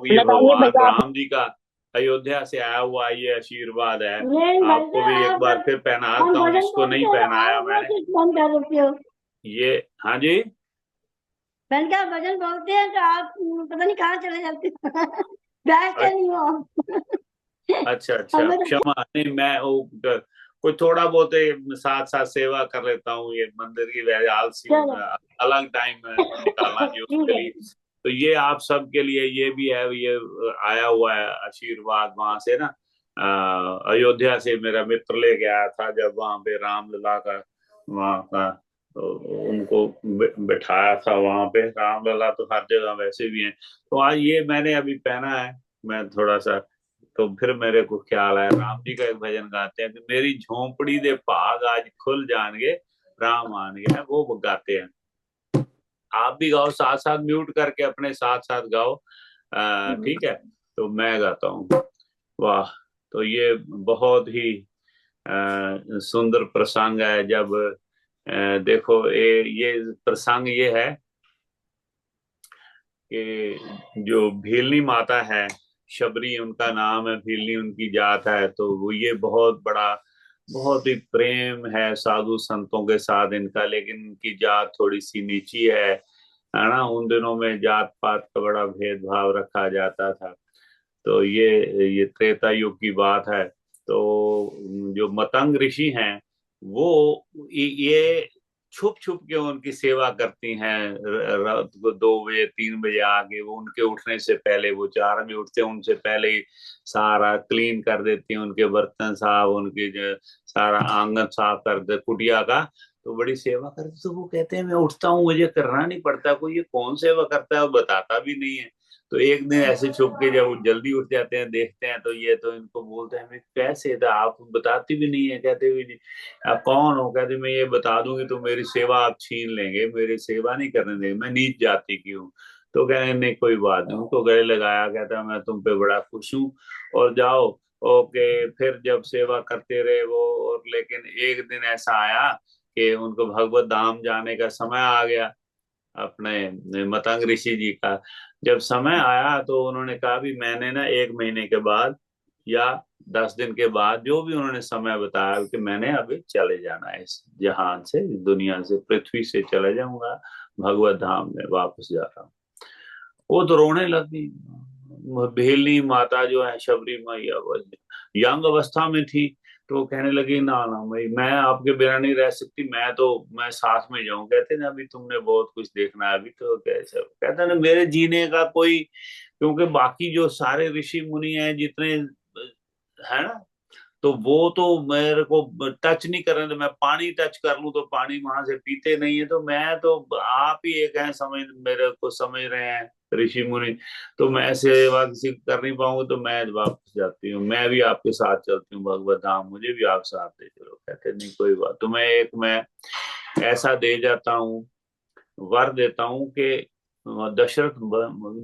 ये बताइए भगवान भैया। राम जी का अयोध्या से आया हुआ ये आशीर्वाद है। नहीं आपको भैया, भी एक आप बार फिर हम पहनाता हूँ भजन जिसको नहीं बोलते हैं, पहनाया आप वो मैंने। चीज फोन कर देते हो। ये, हाँ जी। मैंने कहा भजन बोलते हैं तो आप पता नहीं कहाँ चले जाते हो। बैठते नहीं हो। अच्छा अच्छा, हमें तो क्षमा नहीं, मैं कोई थोड़ा बहुत साथ साथ सेवा कर लेता हूँ, ये मंदिर की वजह आलसी हूँ चलो मैं, अलग टाइम निकालना जी ठीक उसके है। लिए। तो ये आप सबके लिए ये भी है, ये आया हुआ है आशीर्वाद वहां से ना। अयोध्या से मेरा मित्र ले गया था जब वहां पे रामलला का वहां का, तो उनको बिठाया था वहां पे। रामलला तो हर जगह वैसे भी हैं। तो आज ये मैंने अभी पहना है, मैं थोड़ा सा, तो फिर मेरे को ख्याल आया, राम जी का एक भजन गाते हैं कि मेरी झोंपड़ी दे भाग आज खुल जाएंगे, राम आन गया, वो गाते हैं। आप भी गाओ साथ साथ, म्यूट करके अपने साथ साथ गाओ। ठीक है, तो मैं गाता हूँ। वाह। तो ये बहुत ही सुंदर प्रसंग है जब देखो ये प्रसंग ये है कि जो भीलनी माता है, शबरी उनका नाम है, भीलनी उनकी जात है, तो वो ये बहुत बड़ा, बहुत ही प्रेम है साधु संतों के साथ इनका, लेकिन इनकी जात थोड़ी सी नीची है ना। उन दिनों में जात पात का बड़ा भेदभाव रखा जाता था। तो ये त्रेता युग की बात है। तो जो मतंग ऋषि हैं वो ये छुप छुप के उनकी सेवा करती हैं। रात को 2 बजे 3 बजे आके वो उनके उठने से पहले, वो 4 बजे उठते हैं उनसे पहले ही सारा क्लीन कर देती हैं, उनके बर्तन साफ, उनके जो सारा आंगन साफ कर दे कुटिया का। तो बड़ी सेवा करते, तो वो कहते हैं मैं उठता हूँ मुझे करना नहीं पड़ता, कोई ये कौन सेवा करता है, वो बताता भी नहीं है। तो एक दिन ऐसे छुप के जब वो जल्दी उठ जाते हैं देखते हैं, तो ये तो इनको बोलते हैं मैं कैसे था, आप बताती भी नहीं है, कहते भी नहीं आप कौन हो, कहते मैं ये बता दूंगी तो मेरी सेवा आप छीन लेंगे, मेरी सेवा नहीं करने देंगे, मैं नीच जाति की हूँ। तो कहेंगे नहीं कोई बात नहीं, उनको गले लगाया, कहता मैं तुम पे बड़ा खुश हूँ और जाओ। ओके, फिर जब सेवा करते रहे वो, और लेकिन एक दिन ऐसा आया कि उनको भगवत धाम जाने का समय आ गया, अपने मतंग ऋषि जी का। जब समय आया तो उन्होंने कहा भी मैंने ना 1 महीने के बाद या 10 दिन के बाद, जो भी उन्होंने समय बताया, कि मैंने अभी चले जाना है इस जहान से, इस दुनिया से, पृथ्वी से चले जाऊंगा, भगवत धाम में वापस जा रहा हूँ। वो तो रोने लगी। भेलनी माता जो है, शबरी मैया, वो यंग अवस्था में थी, तो वो कहने लगी ना ना भाई मैं आपके बिना नहीं रह सकती, मैं साथ में जाऊं। कहते ना अभी तुमने बहुत कुछ देखना है, अभी तो कैसे, कहते ना मेरे जीने का कोई, क्योंकि बाकी जो सारे ऋषि मुनि हैं जितने है ना, तो वो तो मेरे को टच नहीं कर रहे थे, मैं पानी टच कर लूं तो पानी वहां से पीते नहीं है, तो मैं तो, आप ही एक हैं समझ, मेरे को समझ रहे हैं ऋषि मुनि, तो मैं सेवा किसी को कर नहीं पाऊंगा, तो मैं वापस जाती हूँ, मैं भी आपके साथ चलती हूँ भगवत धाम, मुझे भी आप साथ ले चलो। कहते नहीं कोई बात, तो मैं ऐसा दे जाता हूँ, वर देता हूँ कि दशरथ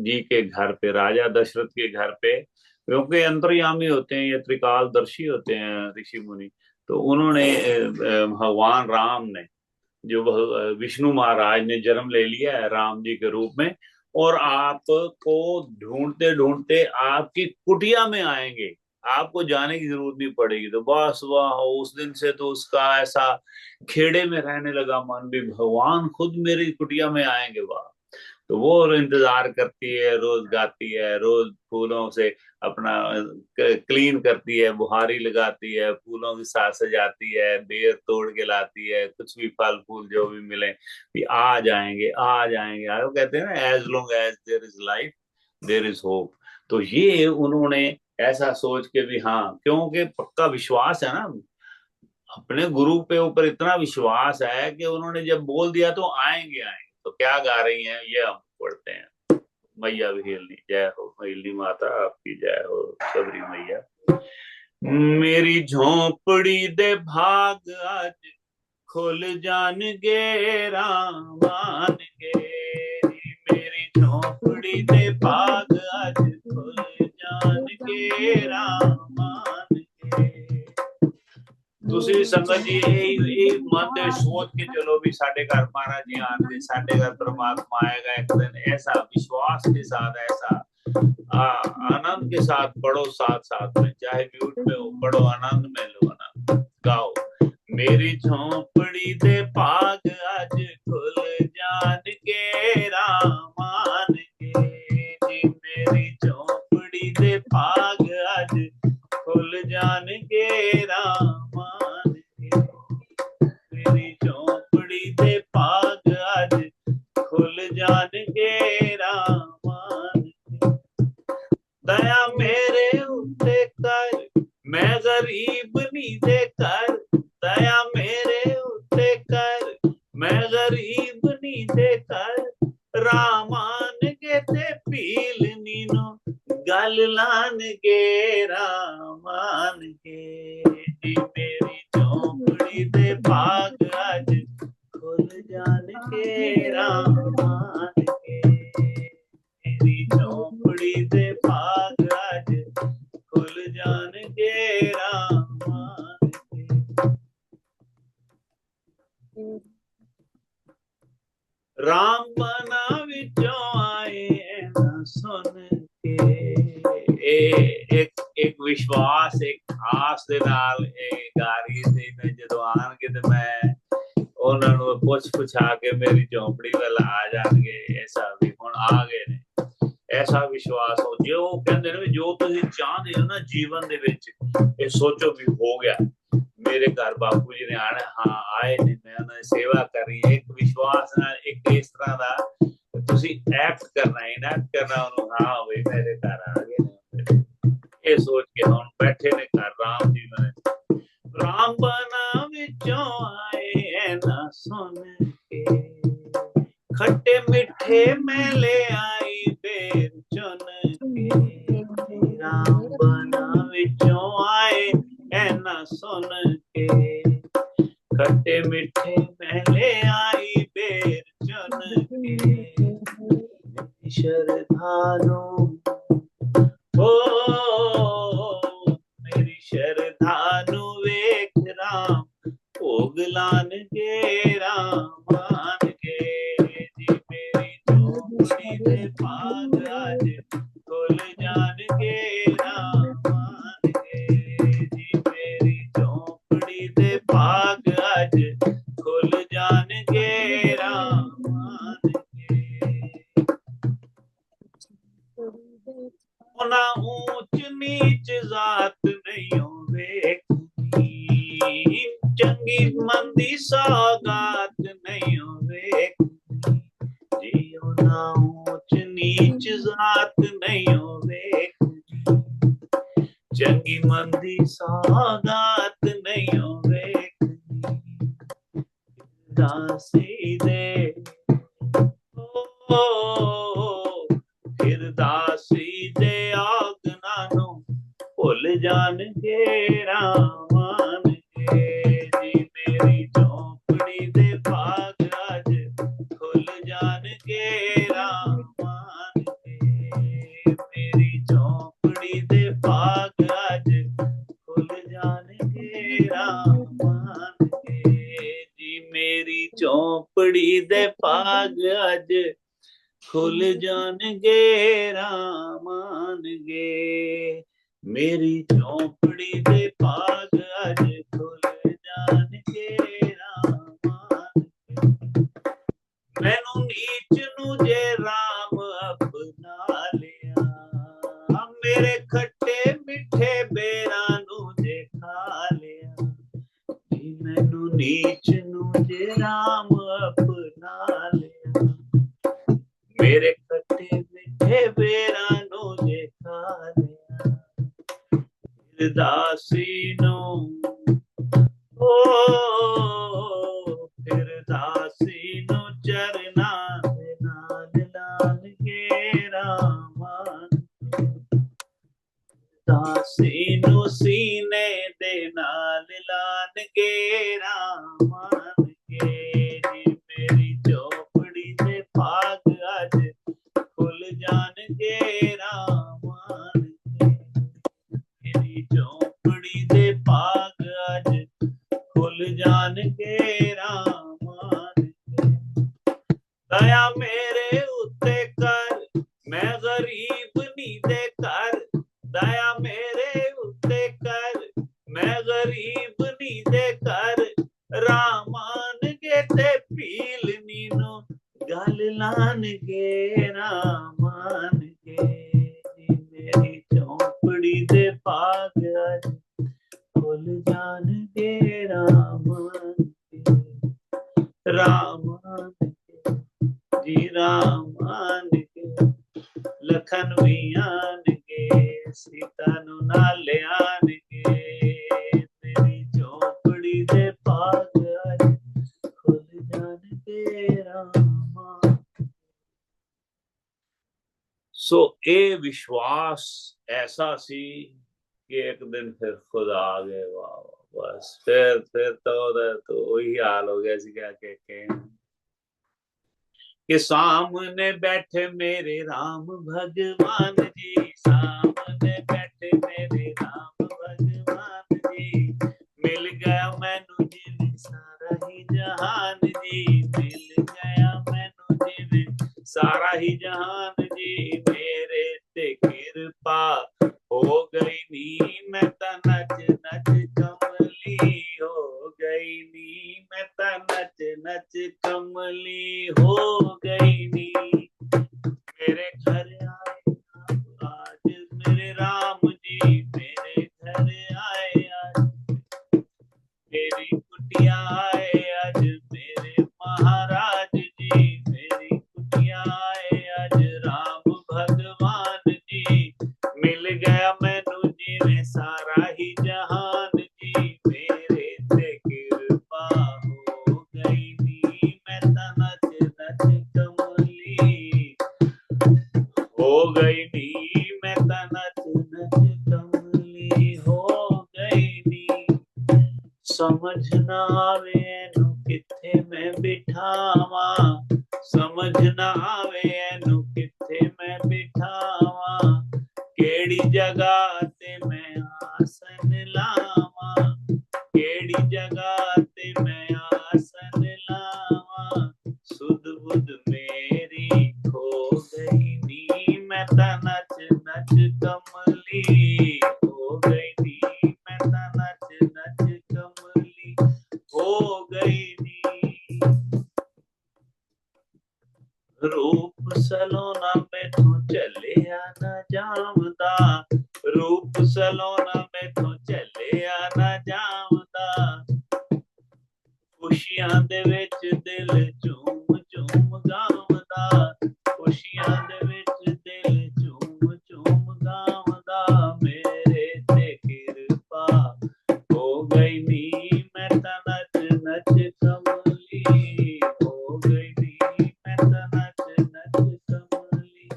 जी के घर पे, राजा दशरथ के घर पे, क्योंकि अंतर्यामी होते हैं ये, त्रिकालदर्शी होते हैं ऋषि मुनि, तो उन्होंने भगवान राम ने, जो विष्णु महाराज ने जन्म ले लिया है राम जी के रूप में, और आपको ढूंढते ढूंढते आपकी कुटिया में आएंगे, आपको जाने की जरूरत नहीं पड़ेगी। तो बस वह उस दिन से तो उसका ऐसा खेड़े में रहने लगा मन भी, भगवान खुद मेरी कुटिया में आएंगे वह। तो वो इंतजार करती है, रोज गाती है, रोज फूलों से अपना क्लीन करती है, बुहारी लगाती है, फूलों के साथ सजाती है, बेर तोड़ के लाती है, कुछ भी फल फूल जो भी मिले भी आ जाएंगे आ जाएंगे। वो कहते हैं ना as long as there is life there is hope. तो ये उन्होंने ऐसा सोच के भी, हाँ क्योंकि पक्का विश्वास है ना, अपने गुरु पे ऊपर इतना विश्वास है कि उन्होंने जब बोल दिया तो आएंगे आएंगे। तो क्या गा रही हैं ये हम पढ़ते हैं। मैया भी हिलनी, जय हो हिलनी माता आपकी, जय हो सबरी मैया। मेरी झोंपड़ी दे भाग आज खुल जानगे राम आनगे, मेरी झोंपड़ी दे भाग आज खुल जानगे राम आनगे। दूसरी संगत जी ਇਹ ਮਨ ਦੇ ਸੋਚ के चलो भी साढ़े घर महाराज जी आते, साढ़े घर परमात्मा आएगा एक दिन, ऐसा विश्वास के साथ, ऐसा आनंद के साथ पढ़ो, साथ साथ में, चाहे म्यूट में हो, पढ़ो, आनंद में लो, आनंद गाओ। मेरी झोंपड़ी दे पाग आज खुल जान के रामान के जी, मेरी झोंपड़ी दे पाग आज खुल जान के रामान के, मेरी झोंपड़ी दे पाग आज खुल जान के रामान के, दया मेरे उत्ते कर, मैं गरीब नी दे कर, दया मेरे उत्ते कर, मैं गरीब नी दे कर, रामान के ते पील नीनो गल लान के रामान के जी, मेरी झोंपड़ी दे पाग आज खुल जान के रामान के, मेरी झोंपड़ी दे पाग आज खुल जान के रामान के, राम बना विचों आए ना सुन एक विश्वास, एक आस दे नाल गा रही थी मैं, जदों आणगे ते मैं उन्हां नूं पुछा के मेरी झोंपड़ी वाल आ जाणगे, ऐसा भी हुण आ गए ने, ऐसा विश्वास हो जो कहंदे ने जो तुसीं चाहंदे हो ना जीवन दे विच, ये सोचो भी हो गया, मेरे घर बापू जी ने आना, हाँ आए ने, मैं उन्हां दी सेवा कर रही, एक विश्वास नाल, एक इस तरह दा तुसीं एक्ट करना, इनैक्ट करना उन्होंने, हाँ भाई मेरे घर आ गए ने, ये सोच के हम बैठे ने घर राम जी ने, राम बना विचों आए ना सुन के, खट्टे मिठे में ले आई बेर चुन के, राम बना विचों आए ना सुन के, खट्टे मिठे में ले आई बेर चुन के, शरधानो ओ मेरी शरधानु वेख राम भोग लान के रामान के जी, मेरी झोंपड़ी दे पाग आज खुल जान के रामान के जी, मेरी झोंपड़ी दे पाग आज खुल जान के रामान के, ना ऊंच नीच जात नहीं वेखनी, चंगी मंदी सौगात नहीं वेखनी जी, ना ऊंच नीच जात नहीं वेखनी, चंगी मंदी सौगात नहीं वेखनी, दासी दे फिर दासी दे आगना नू भुल जान के रामान के जी, मेरी झोंपड़ी दे पाग आज खुल जान के रामान के, मेरी झोंपड़ी दे पाग आज खुल जान के रामान के जी, मेरी झोंपड़ी दे पाग आज खुल जान गे रामान गे, मेरी झोंपड़ी दे पाग आज खुल जान के रामान गे, मैनू नीच नू जे राम अपना लिया, मेरे खट्टे मिठे बेरा नू जे खा लिया जी, मैनू नीच नू जे राम अपना लिया, मेरे खट्टे मिठे बेरा नू जे खा लिया, फिर दासी नू फिर दासी नू चरना दे नाल लान के रामान, दासी नू सीने दे नाल लान के रामान के जी, मेरी झोंपड़ी दे पाग आज खुल जान के रामान के, मेरी झोंपड़ी दे पाग आज खुल जान के रामान के, दया मेरे उत्ते कर, मैं गरीब नी दया मेरे उत्ते कर, मैं गरीब नी दे कर, रामान के ते पील नीनो गल लान के, रामान के मेरी चौपड़ी दे पाग अज खुल जान के, रामान के, रामान के जी, रामान के लखन भी आन के, सीता नु नाले आन के, मेरी झोपड़ी दे पाग अज खुल जान के, रामा। सो ये विश्वास ऐसा सी कि एक दिन फिर खुद आ गए। वाह बस फिर तो वही हाल हो गया सी, क्या कहते हैं कि सामने बैठे मेरे राम भगवान जी, सामने बैठे मेरे राम भगवान जी, मिल गया मैनू जिवें सारा ही जहान जी, मिल गया मैनू जिवें सारा ही जहान जी, मेरे ते कृपा हो गई नी, मैं ता नच नच कमली हो गई नी, मैं ता नच नच कमली हो गई नी, मेरे घर आए आज मेरे राम जी, मेरे घर आए आज मेरी कुटिया आए आज मेरे महाराज जी, मेरी कुटिया आए आज राम भगवान जी, मिल गया मैनू जिवें सारा ही जहान जी, मेरे ते कृपा हो गई नी, मैं ता नच नच कमली हो गई नी, मैं ता नच नच कमली हो गई नी, समझ ना आवे एनू किथे मैं बिठावा, समझ ना आवे एनू किथे मैं बिठावा, केड़ी जगह ते मैं आसन लावा, केड़ी जगह ते मैं आसन लावा, सुध बुध मेरी खो गई नी, मैं ता नच नच कमली हो गई नी, मैं ता नच नच कमली हो गई नी, रूप सलोना मैथों चलिया ना जावदा, रूप सलोना मैथों चलिया ना जावदा, खुशियां दे विच दिल झूम झूम गावदा, खुशियां दे विच दिल झूम झूम गावदा, मेरे ते कृपा हो गई नी, मैं ता नच नच कमली हो गई नी, मैं ता नच नच कमली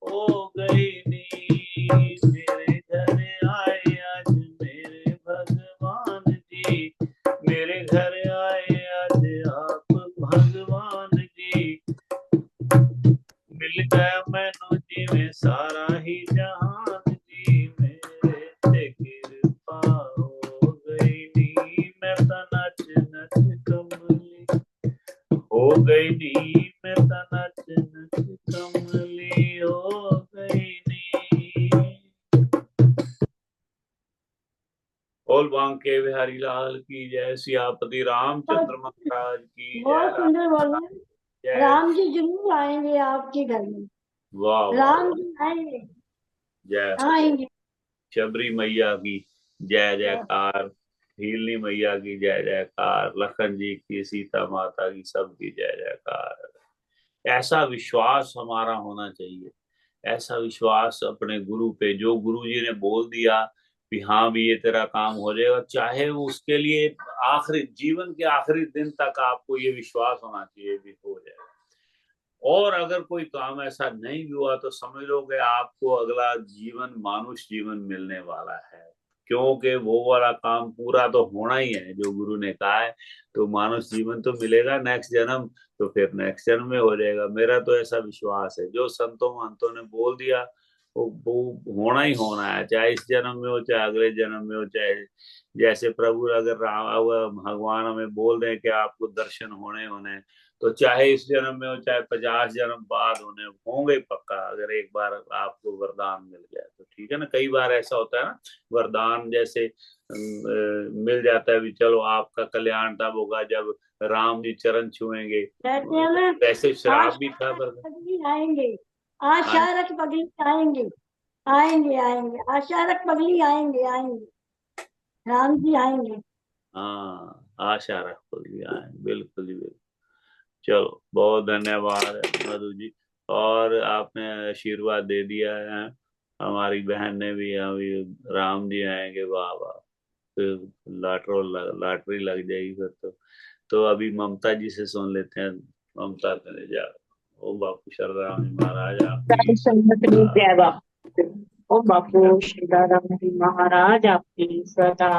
हो गई नी, मेरे घर आए आज मेरे भगवान जी, मेरे घर आए आज आप भगवान जी, मिल गया मैनू जिवें सारा ही जहान जी, मेरे ते कृपा हो गई नी, मैं ता नच नच कमली हो गई नी, मैं ता नच नच कमली हो गई नी। बोल बांके बिहारी लाल की जय, सियापति रामचंद्र महाराज की बहुत जय, सुंदर बोल रहे हैं। जय। राम जी जरूर आएंगे आपके घर में, वाह वाह राम वाह, जी आएंगे, जय आएंगे। शबरी मैया की जय जयकार, हीलनी मैया की जय जयकार, लखन जी की, सीता माता की, सबकी जय जयकार। ऐसा विश्वास हमारा होना चाहिए, ऐसा विश्वास अपने गुरु पे, जो गुरु जी ने बोल दिया कि हाँ भी ये तेरा काम हो जाएगा, चाहे वो उसके लिए आखिरी जीवन के आखिरी दिन तक आपको ये विश्वास होना चाहिए भी हो जाएगा। और अगर कोई काम ऐसा नहीं भी हुआ तो समझ लो कि आपको अगला जीवन मानुष जीवन मिलने वाला है, क्योंकि वो वाला काम पूरा तो होना ही है जो गुरु ने कहा है, तो मानुष जीवन तो मिलेगा नेक्स्ट जन्म, तो फिर नेक्स्ट जन्म में हो जाएगा। मेरा तो ऐसा विश्वास है, जो संतों महंतों ने बोल दिया वो होना ही होना है, चाहे इस जन्म में हो चाहे अगले जन्म में हो, चाहे जैसे प्रभु अगर भगवान हमें बोल दें कि आपको दर्शन होने होने, तो चाहे इस जन्म में हो चाहे 50 जन्म बाद होने होंगे पक्का, अगर एक बार आपको वरदान मिल गया तो। ठीक है ना, कई बार ऐसा होता है ना, वरदान जैसे मिल जाता है भी, चलो आपका कल्याण तब होगा जब राम जी चरण छुएंगे, कहते हैं ना, वैसे श्राप भी था आशा पर। रख पगली आएंगे, हाँ, आशा रख पगली आएंगे, आएंगे आएंगे, आशा रख पगली आएंगे आएंगे, राम जी आएंगे। हाँ आशा रखो जी, हाँ बिल्कुल जी बिल्कुल। चलो बहुत धन्यवाद मधु जी, और आपने आशीर्वाद दे दिया है, हमारी बहन ने भी अभी राम जी आएंगे, वाह वाह, फिर लॉटरी लग जाएगी फिर तो अभी ममता जी से सुन लेते हैं। ममता तेरे जा, ओ बापू शरदाराम जी महाराज आपकी। सारी संगत ने जय बापू। ओ बापू श्री राम जी महाराज आपकी सदा